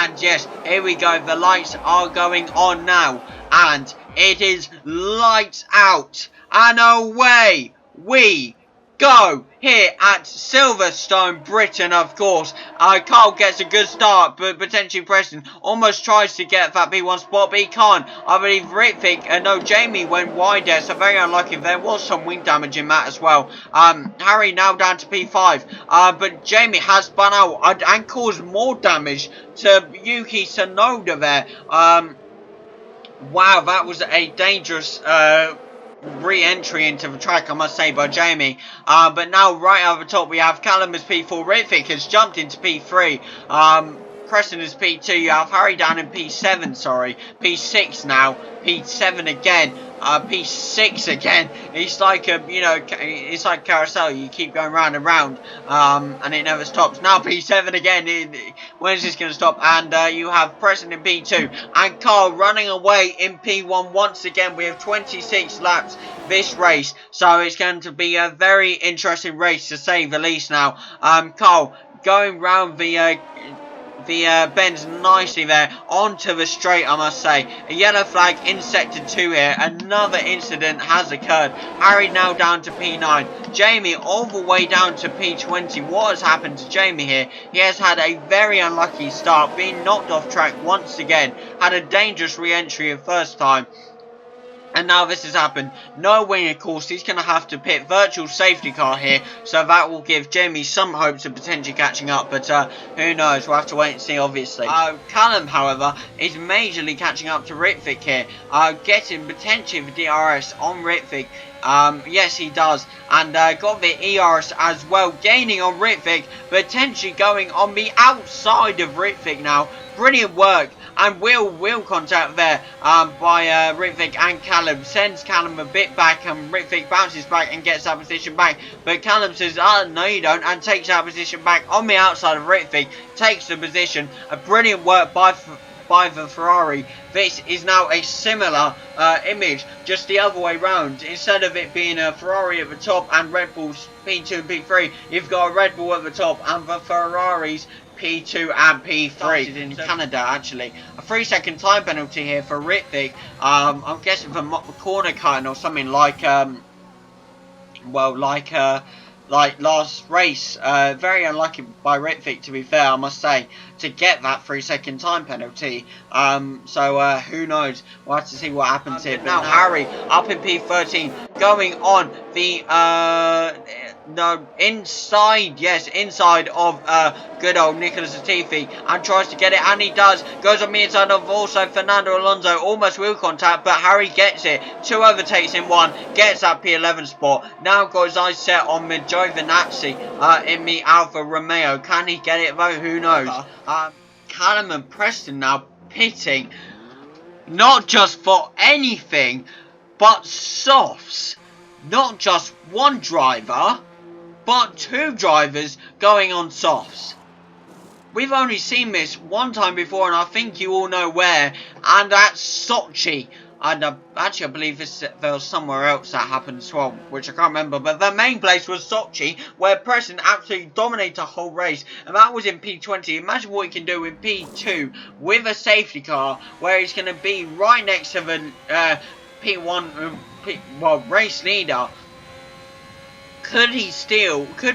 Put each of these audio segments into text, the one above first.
And yes, here we go. The lights are going on now. And it is lights out. And away we go here at Silverstone, Britain, of course. Carl gets a good start, but potentially Preston almost tries to get that P1 spot, but he can't. I believe Jamie went wide there, so very unlucky. There was some wing damage in that as well. Harry now down to P5, but Jamie has spun out and caused more damage to Yuki Tsunoda there. Wow, that was a dangerous re-entry into the track, I must say, by Jamie. But now right over the top we have Callum as P4. Ritvick has jumped into P3. Preston is P2. You have Harry down in P7, sorry. P6 now. P7 again. P6 again. It's like it's like carousel. You keep going round and round, and it never stops. Now P7 again. When is this going to stop? And you have Preston in P2 and Carl running away in P1 once again. We have 26 laps this race, so it's going to be a very interesting race to say the least. Now, Carl going round the bends nicely there onto the straight, I must say. A yellow flag in sector 2 here. Another incident has occurred. Harry now down to P9. Jamie all the way down to P20. What has happened to Jamie here? He has had a very unlucky start, being knocked off track once again. Had a dangerous re-entry the first time. And now this has happened. No wing, of course. He's going to have to pit virtual safety car here. So that will give Jamie some hopes of potentially catching up. But who knows? We'll have to wait and see, obviously. Callum, however, is majorly catching up to Ritvick here. Getting potentially the DRS on Ritvick. Yes, he does. And got the ERS as well. Gaining on Ritvick. Potentially going on the outside of Ritvick now. Brilliant work. And wheel contact there by Ritvick and Callum. Sends Callum a bit back, and Ritvick bounces back and gets that position back. But Callum says, no you don't, and takes that position back on the outside of Ritvick. Takes the position. A brilliant work by the Ferrari. This is now a similar image, just the other way round. Instead of it being a Ferrari at the top and Red Bull's P2 and P3, you've got a Red Bull at the top and the Ferraris P2 and P3 in Canada, actually. A 3-second time penalty here for Ritvick. I'm guessing for corner cutting or something like like last race. Very unlucky by Ritvick, to be fair, I must say, to get that 3-second time penalty. So who knows? We'll have to see what happens here. But now Harry up in P13, going on the inside of good old Nicholas Latifi, and tries to get it, and he does. Goes on the inside of also Fernando Alonso, almost wheel contact, but Harry gets it. 2 overtakes in 1, gets that P11 spot. Now got his eyes set on Giovinazzi in the Alfa Romeo. Can he get it though? Who knows? Callum and Preston now pitting, not just for anything, but softs. Not just one driver, but 2 drivers going on softs. We've only seen this one time before, and I think you all know where, and that's Sochi. And actually, I believe there was somewhere else that happened as well, which I can't remember. But the main place was Sochi, where Preston absolutely dominated the whole race. And that was in P20. Imagine what he can do in P2 with a safety car, where he's going to be right next to the P1, race leader. Could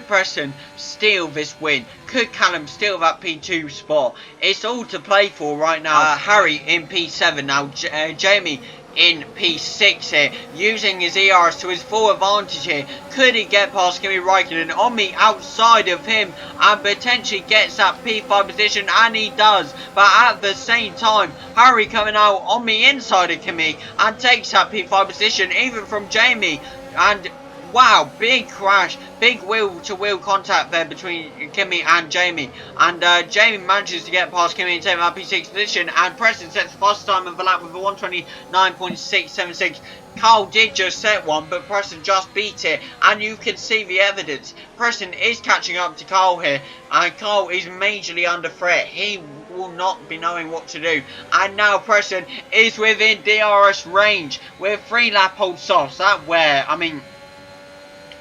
Preston steal this win? Could Callum steal that P2 spot? It's all to play for right now. Harry in P7 now. Jamie in P6 here, using his ERS to his full advantage here. Could he get past Kimi Raikkonen on the outside of him and potentially gets that P5 position? And he does. But at the same time, Harry coming out on the inside of Kimi and takes that P5 position even from Jamie. And wow, big crash, big wheel-to-wheel contact there between Kimi and Jamie. And Jamie manages to get past Kimi and take that P6 position. And Preston sets the fastest time of the lap with a 1:29.676. Carl did just set one, but Preston just beat it. And you can see the evidence. Preston is catching up to Carl here. And Carl is majorly under threat. He will not be knowing what to do. And now Preston is within DRS range with 3 lap hold softs.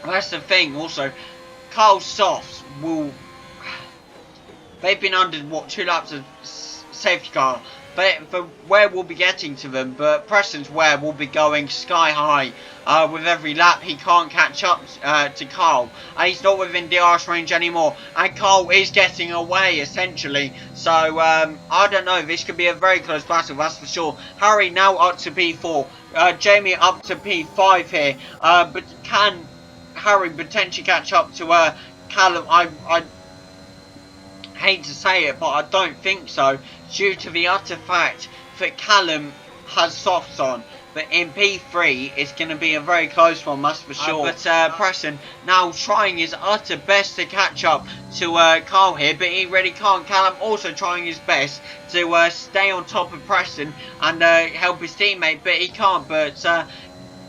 That's the thing. Also, Carl's softs they've been under, what, 2 laps of safety car. But for where we'll be getting to them, but Preston's where we'll be going sky high. With every lap, he can't catch up to Carl. He's not within DRS range anymore, and Carl is getting away essentially. So I don't know. This could be a very close battle, that's for sure. Harry now up to P4, Jamie up to P5 here. But can Harry potentially catch up to Callum? I hate to say it, but I don't think so, due to the utter fact that Callum has softs on. But in P3, it's going to be a very close one, that's for sure. But Preston now trying his utter best to catch up to Carl here, but he really can't. Callum also trying his best to stay on top of Preston and help his teammate, but he can't. But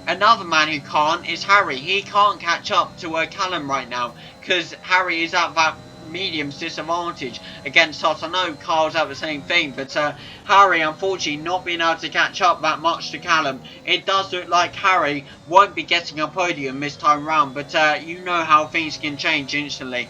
another man who can't is Harry. He can't catch up to Callum right now, because Harry is at that medium's disadvantage against us. I know Carl's at the same thing, but Harry unfortunately not being able to catch up that much to Callum. It does look like Harry won't be getting a podium this time round, but you know how things can change instantly.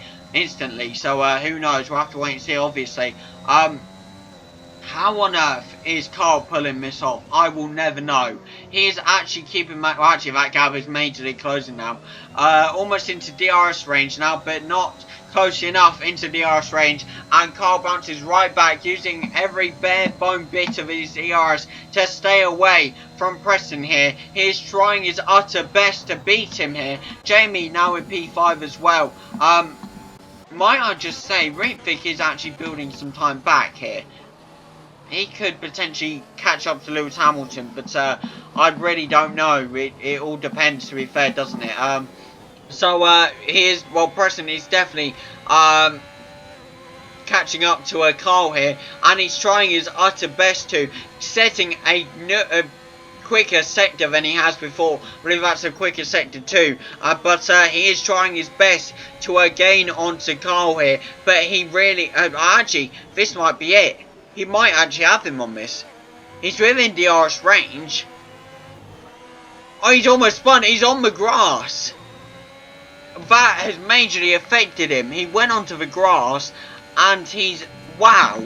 So who knows, we'll have to wait and see, obviously. How on earth is Carl pulling this off? I will never know. He is actually keeping that. Well, actually, that gap is majorly closing now. Almost into DRS range now, but not close enough into DRS range. And Carl bounces right back, using every bare bone bit of his DRS to stay away from Preston here. He is trying his utter best to beat him here. Jamie now in P5 as well. Might I just say, Ritvick is actually building some time back here. He could potentially catch up to Lewis Hamilton, but I really don't know. It all depends, to be fair, doesn't it? Preston is definitely catching up to Carl here, and he's trying his utter best to, setting a quicker sector than he has before. I believe that's a quicker sector too, but he is trying his best to gain onto Carl here, but he really actually, this might be it. He might actually have him on this. He's within DRS range. Oh, he's almost spun. He's on the grass. That has majorly affected him. He went onto the grass and he's... Wow.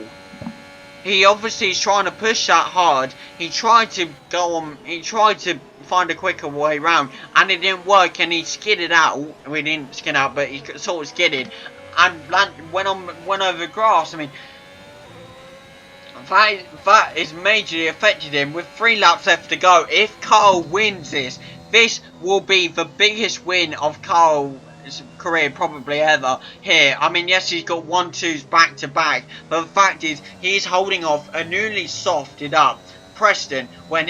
He obviously is trying to push that hard. He tried to go on... He tried to find a quicker way around, and it didn't work, and he skidded out. Well, he didn't skid out, but he sort of skidded and went over the grass. I mean... That is majorly affected him with 3 laps left to go. If Carl wins this, this will be the biggest win of Carl's career probably ever here. I mean, yes, he's got 1-2s back to back, but the fact is he's holding off a newly softed up Preston when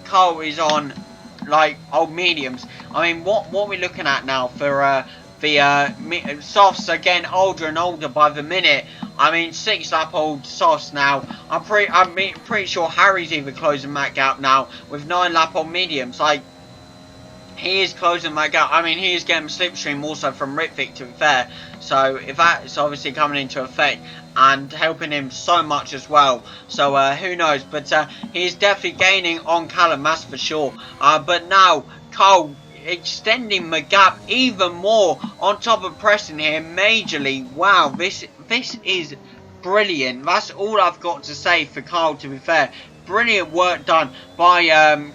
Carl is on like old mediums. I mean, what are we looking at now for the softs are getting older and older by the minute. I mean, 6 lap old softs now. I'm pretty sure Harry's even closing that gap now with 9 lap old mediums. Like, he is closing that gap. I mean, he is getting slipstream also from Ritvick, to be fair. So if that's obviously coming into effect and helping him so much as well. So who knows? But he's definitely gaining on Callum, that's for sure. But now Carl extending the gap even more on top of Preston here majorly. Wow, this is brilliant. That's all I've got to say for Carl, to be fair. Brilliant work done by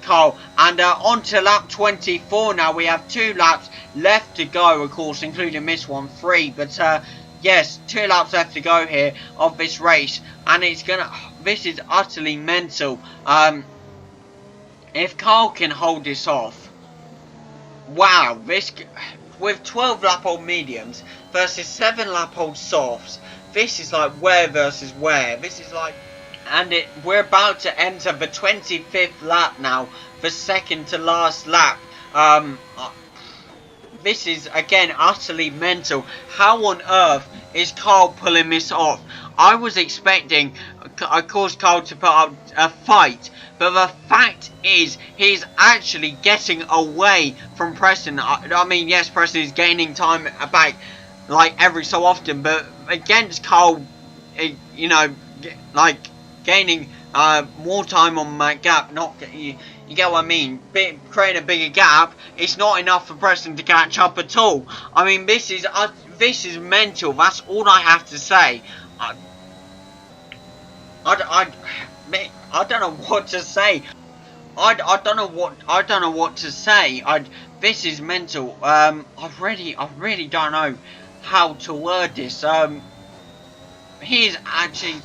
Carl. And on to lap 24 now. We have 2 laps left to go, of course, including this one, 3. But yes, 2 laps left to go here of this race, and it's gonna... This is utterly mental. If Carl can hold this off, wow, this with 12 lap old mediums versus 7 lap old softs, this is like where versus where. This is like, and we're about to enter the 25th lap now, the second to last lap. This is again utterly mental. How on earth is Carl pulling this off? I was expecting, of course, Carl to put up a fight, but the fact is he's actually getting away from Preston. I mean, yes, Preston is gaining time back like every so often, but against Carl, you know, like gaining more time on that gap, you get what I mean? Creating a bigger gap, it's not enough for Preston to catch up at all. I mean, this is mental. That's all I have to say. I don't know what to say. I don't know what to say. This is mental. I really don't know how to word this. He's actually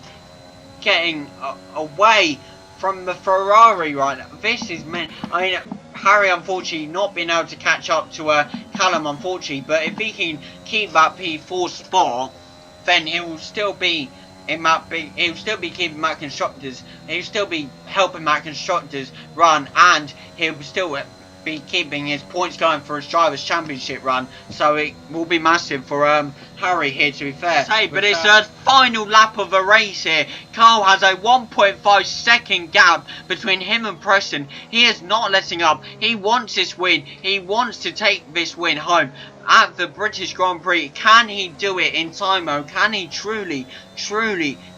getting away from the Ferrari right now. This is I mean, Harry unfortunately not being able to catch up to Callum unfortunately, but if he can keep that P4 spot, then he will still be he'll still be keeping Matt Constructors, he'll still be helping Matt Constructors run, and he'll still be keeping his points going for his Drivers' Championship run, so it will be massive for Harry here, to be fair. But it's the final lap of the race here. Carl has a 1.5 second gap between him and Preston. He is not letting up. He wants this win. He wants to take this win home at the British Grand Prix. Can he do it in time mode? Can he truly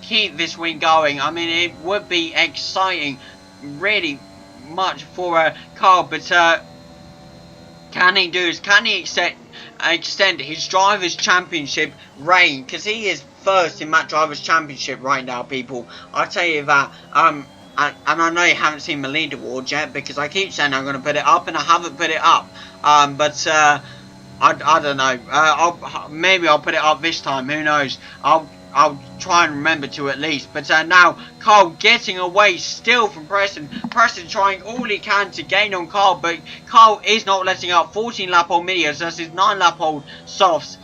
keep this win going? I mean, it would be exciting, really much for Carl, but can he do this? Can he extend his Drivers' Championship reign? Because he is first in that Drivers' Championship right now, people. I'll tell you that. And I know you haven't seen the leaderboard yet, because I keep saying I'm going to put it up, and I haven't put it up. But I don't know. Maybe I'll put it up this time. Who knows? I'll try and remember to at least. But now Carl getting away still from Preston. Preston trying all he can to gain on Carl, but Carl is not letting up. 14 lap old mediums, that's his 9 lap old softs.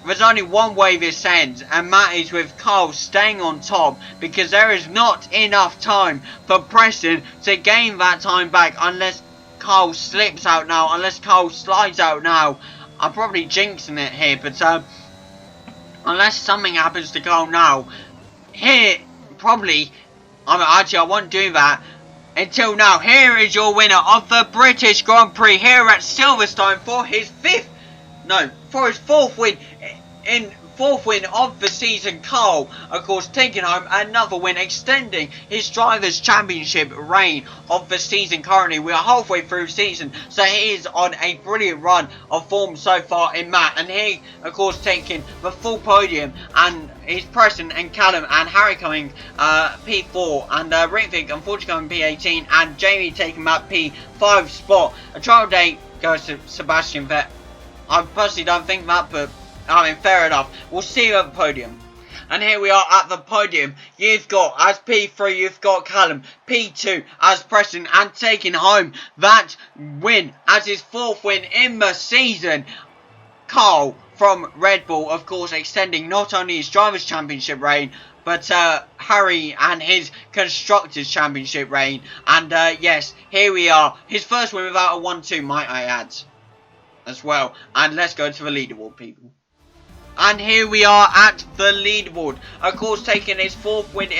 There's only one way this ends, and that is with Carl staying on top, because there is not enough time for Preston to gain that time back unless Carl slips out now, unless Carl slides out now. I'm probably jinxing it here, but unless something happens to Carl now, here, probably, actually I won't do that until now. Here is your winner of the British Grand Prix here at Silverstone for his fourth win of the season. Carl, of course, taking home another win, extending his Drivers' Championship reign of the season. Currently, we are halfway through the season, so he is on a brilliant run of form so far in Matt, and he, of course, taking the full podium, and he's Preston and Callum and Harry coming P4, and Ritvick unfortunately coming P18, and Jamie taking that P5 spot. A trial day goes to Sebastian Vettel. I personally don't think that, but I mean, fair enough. We'll see you at the podium. And here we are at the podium. You've got, as P3, you've got Callum. P2 as Preston. And taking home that win as his 4th win in the season, Carl from Red Bull, of course, extending not only his Drivers' Championship reign, but Harry and his Constructors' Championship reign. And yes, here we are. His first win without a 1-2, might I add, as well. And let's go to the leaderboard, people. And here we are at the leaderboard. Of course, taking his 4th win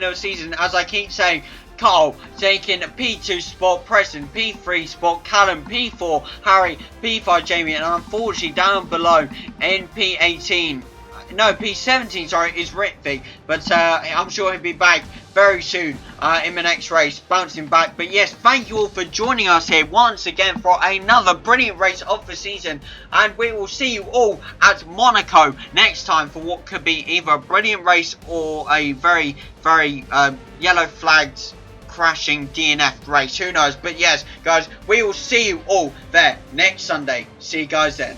of the season, as I keep saying. Carl taking P2 spot, Preston P3 spot, Callum P4, Harry P5, Jamie, and unfortunately down below in P18. No, P17, sorry, is Ritvick, but I'm sure he'll be back very soon in the next race, bouncing back. But yes, thank you all for joining us here once again for another brilliant race of the season, and we will see you all at Monaco next time for what could be either a brilliant race or a very yellow flagged crashing DNF race, who knows. But yes guys, we will see you all there next Sunday. See you guys then.